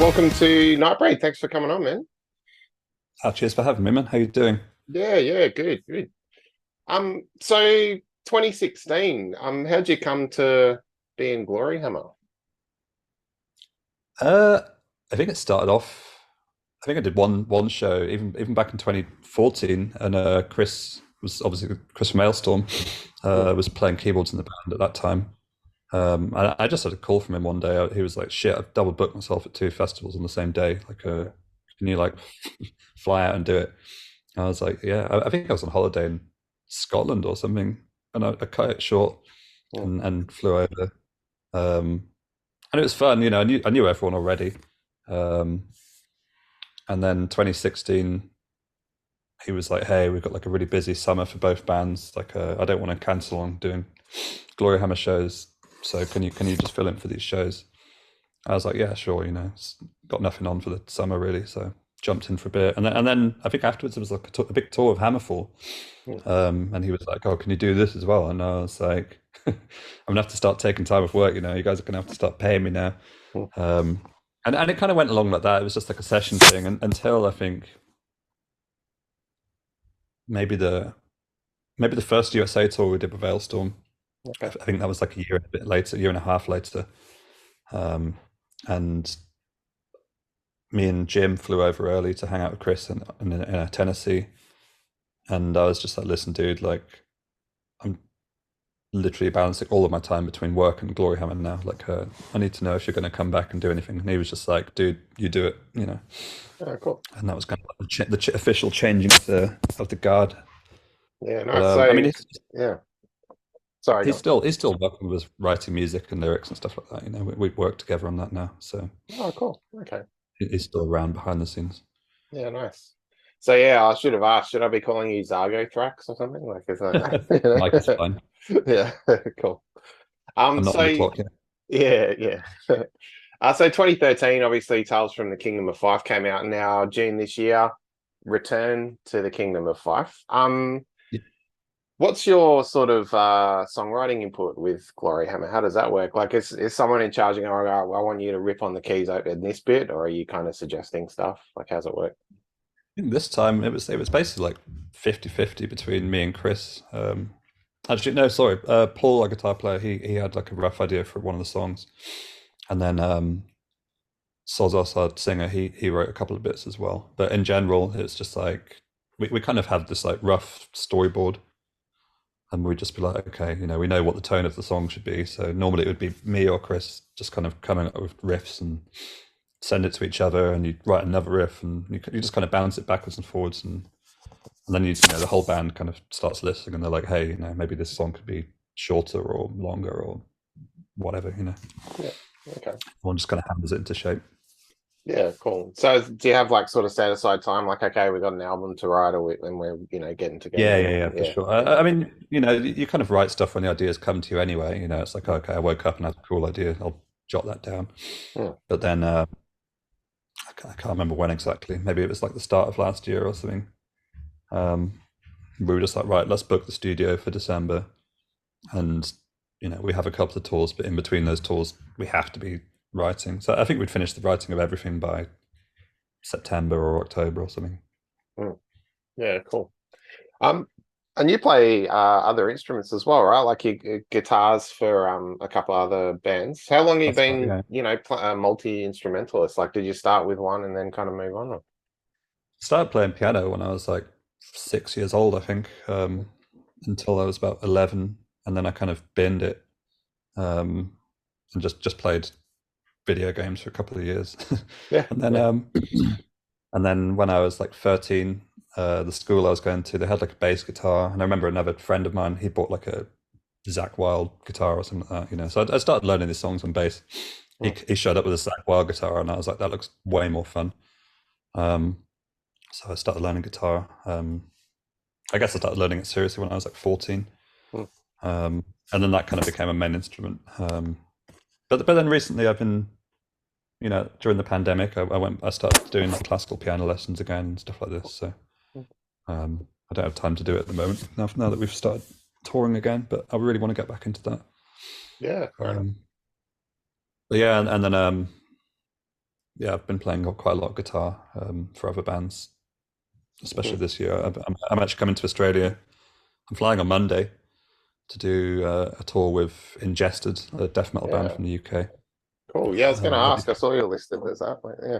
Welcome to Nightbreed. Thanks for coming on, man. Cheers for having me, man. How you doing? Yeah, good, good. So 2016, how'd you come to be in Gloryhammer? Uh, I think it started off. I think I did one show even back in 2014, and Chris was obviously Chris from Maelstrom, Hmm. was playing keyboards in the band at that time. I just had a call from him one day. He was like, "Shit, I've double booked myself at two festivals on the same day. Like, can you like fly out and do it?" I was like, "Yeah." I think I was on holiday in Scotland or something, and I cut it short Hmm. and flew over. Um, and it was fun. I knew everyone already. Um, and then 2016, he was like, "Hey, we've got like a really busy summer for both bands. Like, I don't want to cancel on doing Gloryhammer shows. So can you just fill in for these shows?" I was like, "Yeah, sure." Got nothing on for the summer really, so jumped in for a bit. And then I think afterwards it was like a big tour of Hammerfall. Hmm. And he was like, "Oh, can you do this as well?" And I was like, "I'm gonna have to start taking time off work. You guys are gonna have to start paying me now." Hmm. Um, and it kind of went along like that. It was just like a session thing, until I think maybe the maybe the first USA tour we did with Veilstorm. Okay. I think that was like a year and a bit later, a year and a half later. Um, and me and Jim flew over early to hang out with Chris in Tennessee. And I was just like, "Listen, dude, like I'm literally balancing all of my time between work and Gloryhammer now. Like, I need to know if you're going to come back and do anything." And he was just like, "Dude, you do it." Oh, cool. And that was kind of like the official changing of the guard. Yeah, But nice. So, I mean, yeah. Sorry, he's go. still he's still working with us, writing music and lyrics and stuff like that. We work together on that now, so Oh, cool. Okay. he's still around behind the scenes. Yeah, nice. So yeah, I should have asked, should I be calling you Zargo Thrax or something? Like, is Mike is that, fine. yeah, cool. I'm not So on the clock yet. yeah. So 2013, obviously, Tales from the Kingdom of Fife came out. Now, June this year, Return to the Kingdom of Fife. What's your sort of songwriting input with Gloryhammer? How does that work? Like, is someone in charge and going, "Oh, I want you to rip on the keys in this bit," or are you kind of suggesting stuff? Like, how's it work? I think this time it was basically like 50-50 between me and Chris. Actually, no, sorry. Paul, our guitar player, he had like a rough idea for one of the songs, and then Sozos, our singer, he wrote a couple of bits as well. But in general, it's just like we kind of have this like rough storyboard, and we'd just be like, okay, we know what the tone of the song should be. So normally it would be me or Chris just kind of coming up with riffs and send it to each other, and you write another riff, and you just kind of bounce it backwards and forwards, and then the whole band kind of starts listening, and they're like, "Hey, maybe this song could be shorter or longer or whatever." Yeah. Okay. One just kind of hammers it into shape. Yeah, cool. So do you have like sort of set aside time? Like, okay, we got an album to write, or and we're getting Yeah, together. yeah, yeah, for Yeah, sure. yeah, I mean, you kind of write stuff when the ideas come to you anyway. It's like, okay, I woke up and had a cool idea. I'll jot that down. yeah. But then I can't remember when exactly. Maybe it was like the start of last year or something. Um, we were just like, right, let's book the studio for December, and we have a couple of tours, but in between those tours, we have to be writing. So I think we'd finished the writing of everything by September or October or something. Mm. Yeah, cool. Um, and you play other instruments as well, right? Like your guitars for a couple other bands. How long have you That's right. been, Yeah, a multi-instrumentalist? Like, did you start with one and then kind of move on? Or? started playing piano when I was like 6 years old, I think, until I was about 11, and then I kind of binned it, um, and just played video games for a couple of years, Yeah, and then yeah. when I was like 13, the school I was going to, they had like a bass guitar, and I remember another friend of mine, he bought like a Zach Wild guitar or something like that. So I started learning these songs on bass. He, Mm. he showed up with a Zach Wild guitar, and I was like, that looks way more fun. Um, so I started learning guitar. I guess I started learning it seriously when I was like 14. Mm. And then that kind of became a main instrument. But then recently I've been, during the pandemic, I started doing like classical piano lessons again and stuff like this. So Mm. I don't have time to do it at the moment now that we've started touring again, but I really want to get back into that. Yeah, fair enough. Um, but yeah, and then yeah, I've been playing quite a lot of guitar for other bands, especially Mm. this year. I'm actually coming to Australia. I'm flying on Monday to do a tour with Ingested, a death metal band Yeah, from the UK. cool. Yeah, I was going to I'll be ask. I saw your list of this up. Yeah.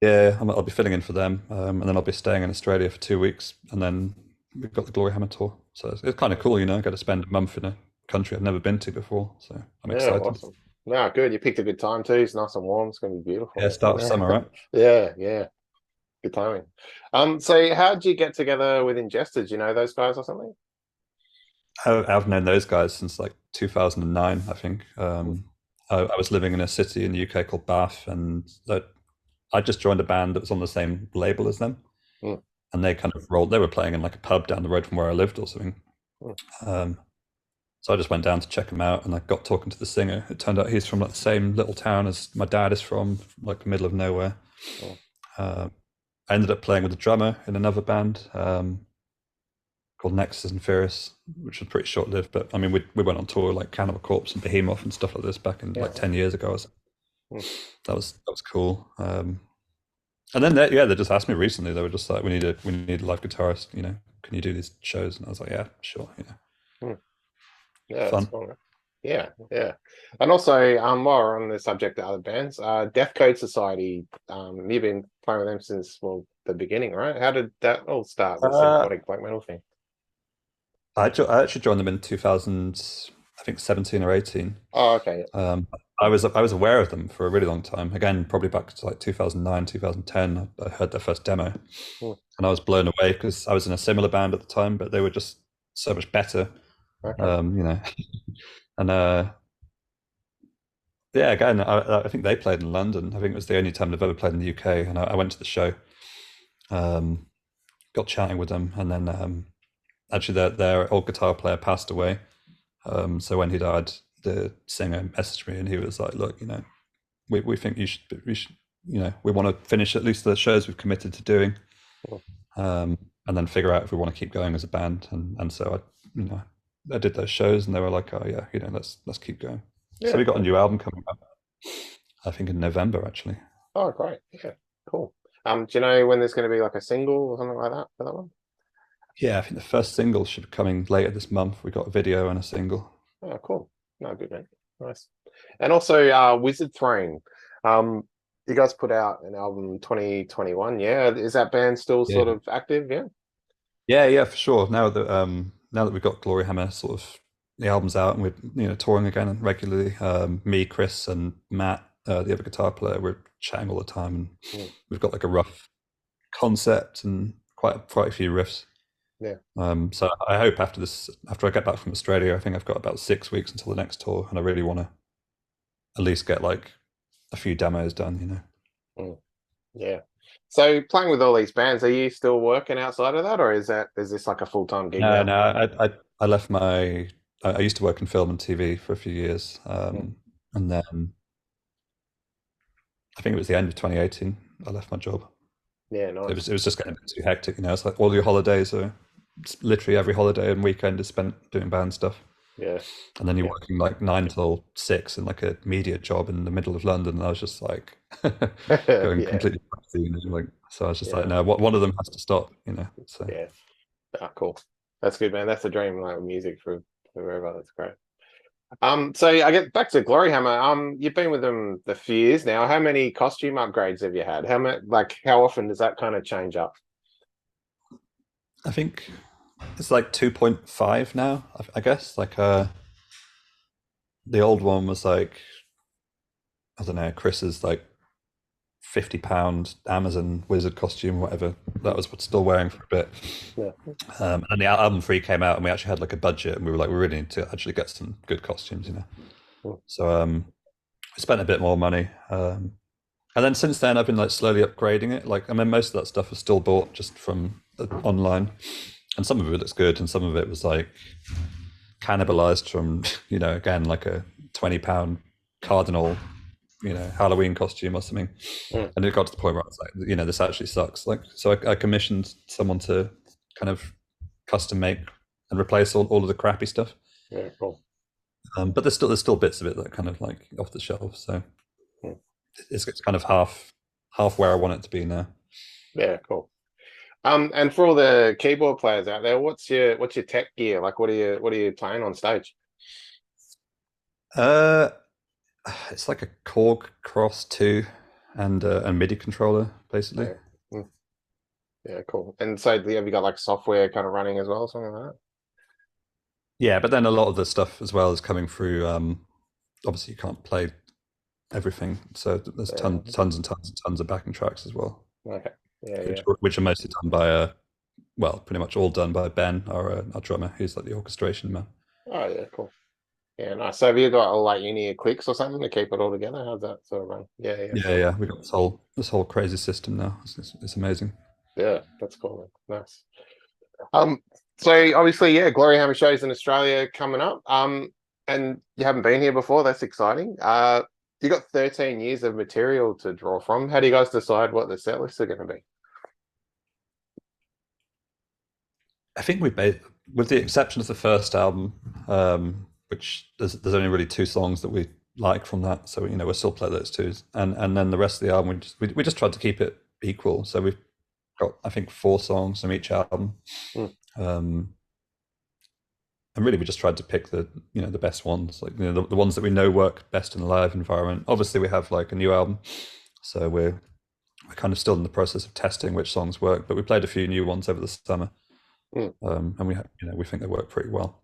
Yeah, I'll be filling in for them, and then I'll be staying in Australia for 2 weeks, and then we've got the Gloryhammer tour. So it's kind of cool, you know. I get to spend a month in a country I've never been to before, so I'm Yeah, excited. awesome. No, good. You picked a good time too. It's nice and warm. It's going to be Yeah, beautiful. start of summer, right? Yeah, yeah. Good timing. So how'd you get together with Ingested? You know those guys or something? I've known those guys since like 2009, I think. Mm, I was living in a city in the UK called Bath, and I just joined a band that was on the same label as them, mm, and they kind of rolled. They were playing in like a pub down the road from where I lived or something. mm. Um, So I just went down to check him out, and I got talking to the singer. It turned out he's from like the same little town as my dad is from, like the middle of nowhere. Mm. Uh, I ended up playing with the drummer in another band called Nexus and Furious, which was pretty short lived. But I mean, we went on tour like Cannibal Corpse and Behemoth and stuff like this back in Yeah. like 10 years ago. Mm. That was cool. And then they just asked me recently. They were just like, we need a live guitarist. You know, can you do these shows? And I was like, yeah, sure. You know, Mm. Yeah, that's fun. cool. Yeah, yeah. And also, while we're on the subject of other bands, Death Code Society, you've been playing with them since, well, the beginning, right? How did that all start, the Uh, symphonic black metal thing? I actually joined them in 2000, I think 17 or 18. Oh, okay. Um, I was aware of them for a really long time. Again, probably back to like 2009, 2010. I heard their first demo, Mm, and I was blown away because I was in a similar band at the time, but they were just so much better. okay. You know, and yeah, again, I think they played in London. I think it was the only time they've ever played in the UK, and I went to the show, um, got chatting with them, and then actually their old guitar player passed away. So when he died, the singer messaged me and he was like, "Look, you know, we think we should, you know, we want to finish at least the shows we've committed to doing, Mm. and then figure out if we want to keep going as a band." And so I did those shows, and they were like, "Oh yeah, you know, let's keep going." So Yeah, we got a cool. new album coming up, I think in November actually. Oh, great. Yeah, cool. Do you know when there's going to be like a single or something like that for that one? Yeah, I think the first single should be coming later this month. We got a video and a single. Oh, cool. No, good man. Nice. And also, Wizard Throne. Um, you guys put out an album 2021. Yeah, is that band still Yeah, sort of active? Yeah. yeah, for sure. Now that we've got Gloryhammer sort of the album's out and we're touring again regularly. Me, Chris, and Matt, the other guitar player, we're chatting all the time, and Mm, we've got like a rough concept and quite a few riffs. yeah. So I hope after I get back from Australia, I think I've got about 6 weeks until the next tour, and I really want to at least get like a few demos done. You know. Mm, yeah. So playing with all these bands, are you still working outside of that, or is this like a full-time gig No, now? no, I left my. I used to work in film and TV for a few years, Mm, and then I think it was the end of 2018. I left my job. yeah, It nice. was it was just getting a bit too hectic. You know, it's like all your holidays are literally every holiday and weekend is spent doing band stuff, Yeah, and then you're yeah, working like 9 till 6 in like a media job in the middle of London. And I was just like going yeah, completely crazy, you know, like so. I was just like, yeah, no, one of them has to stop. You know, so. yeah. Ah, cool. That's good, man. That's the dream, like music for wherever. That's great. So I get back to Gloryhammer. You've been with them a few years now. How many costume upgrades have you had? How many, like, how often does that kind of change up? I think it's like 2.5 now. I guess like the old one was like I don't know. Chris's like £50 Amazon wizard costume, whatever. That was still wearing for a bit. Yeah. And the album 3 came out, and we actually had like a budget, and we were like, we really need to actually get some good costumes, you know. Mm, So we spent a bit more money, and then since then I've been like slowly upgrading it. Like I mean, most of that stuff was still bought just from online, and some of it looks good, and some of it was like cannibalized from again like a £20 cardinal Halloween costume or something. mm, And it got to the point where I was like, this actually sucks. Like, so I commissioned someone to kind of custom make and replace all of the crappy stuff. yeah, cool. But there's still bits of it that are kind of like off the shelf. So Mm. it's kind of half where I want it to be now. Yeah, cool. And for all the keyboard players out there, what's your tech gear? Like, what are you playing on stage? Uh, it's like a Korg Cross 2 and a MIDI controller, basically. Yeah, mm, yeah, cool. And so, have you got like software kind of running as well, something like Yeah, but then a lot of the stuff as well is coming through. Obviously, you can't play everything, so there's that? tons and tons and tons of backing tracks as well, Yeah. Okay. Yeah, which yeah. which are mostly done by well, pretty much all done by Ben, our drummer, who's like the orchestration man. Oh, yeah, cool. Yeah, nice. So, have you got like any clicks or something to keep it all together? How's that sort of run? Yeah, yeah, Yeah, yeah, we got this whole crazy system now. It's amazing. yeah. That's cool, man. Nice. Um, so obviously, yeah, Gloryhammer shows in Australia coming up. And you haven't been here before. That's exciting. You got 13 years of material to draw from. How do you guys decide what the set lists are going to be? I think with the exception of the first album, which there's only really two songs that we like from that, so we'll still play those two, and then the rest of the album we just tried to keep it equal. So we've got, I think, 4 songs from each album, Mm, um, and really we just tried to pick the best ones, like the ones that we know work best in a live environment. Obviously, we have like a new album, so we're kind of still in the process of testing which songs work, but we played a few new ones over the summer. mm. And we think they work pretty well.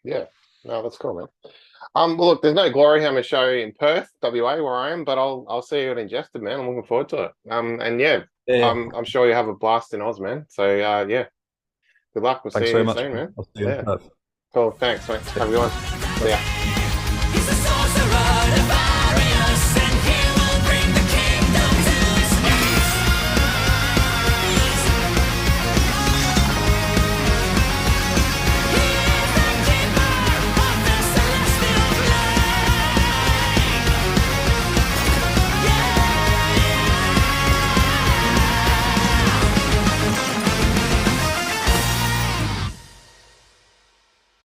Yeah, no, that's cool, man. Well, look, there's no Gloryhammer show in Perth, WA, where I am, but I'll see you at Ingested, man. I'm looking forward to it. And yeah, Yeah. I'm sure you have a blast in Oz, man. So yeah, good luck. We'll Thanks see very you much. soon, man. I'll see you in Yeah, Perth. cool. Thanks, mate. Have a good one. See ya.